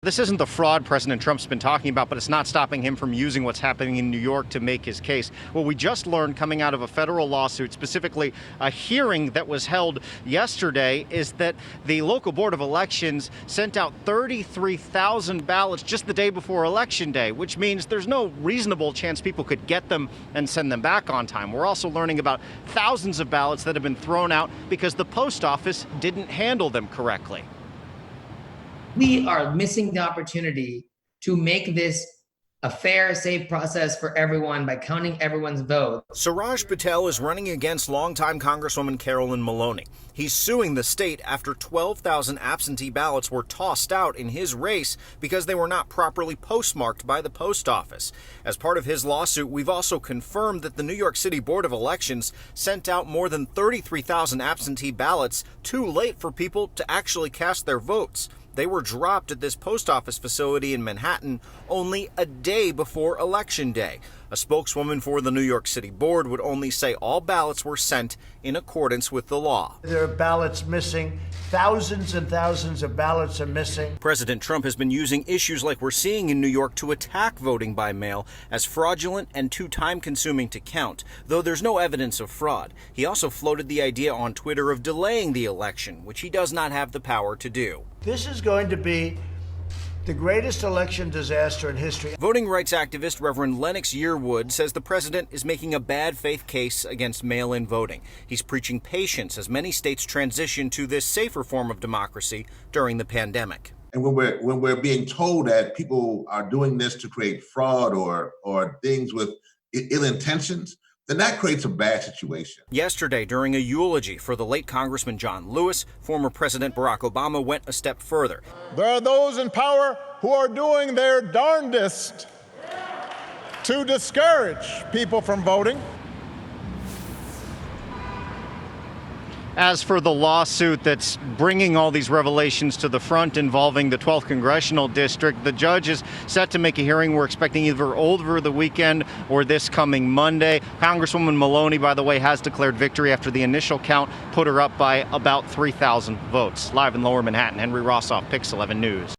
This isn't the fraud President Trump's been talking about, but it's not stopping him from using what's happening in New York to make his case. What we just learned coming out of a federal lawsuit, specifically a hearing that was held yesterday, is that the local board of elections sent out 33,000 ballots just the day before Election Day, which means there's no reasonable chance people could get them and send them back on time. We're also learning about thousands of ballots that have been thrown out because the post office didn't handle them correctly. We are missing the opportunity to make this a fair, safe process for everyone by counting everyone's vote. Suraj Patel is running against longtime Congresswoman Carolyn Maloney. He's suing the state after 12,000 absentee ballots were tossed out in his race because they were not properly postmarked by the post office. As part of his lawsuit, we've also confirmed that the New York City Board of Elections sent out more than 33,000 absentee ballots too late for people to actually cast their votes. They were dropped at this post office facility in Manhattan only a day before Election Day. A spokeswoman for the New York City Board would only say all ballots were sent in accordance with the law. There are ballots missing. Thousands and thousands of ballots are missing. President Trump has been using issues like we're seeing in New York to attack voting by mail as fraudulent and too time-consuming to count, though there's no evidence of fraud. He also floated the idea on Twitter of delaying the election, which he does not have the power to do. This is going to be the greatest election disaster in history. Voting rights activist Reverend Lennox Yearwood says the president is making a bad faith case against mail-in voting. He's preaching patience as many states transition to this safer form of democracy during the pandemic. And when we're being told that people are doing this to create fraud or things with ill intentions, then that creates a bad situation. Yesterday, during a eulogy for the late Congressman John Lewis, former President Barack Obama went a step further. There are those in power who are doing their darndest to discourage people from voting. As for the lawsuit that's bringing all these revelations to the front involving the 12th Congressional District, the judge is set to make a hearing we're expecting either over the weekend or this coming Monday. Congresswoman Maloney, by the way, has declared victory after the initial count put her up by about 3,000 votes. Live in Lower Manhattan, Henry Rossoff, Pix 11 News.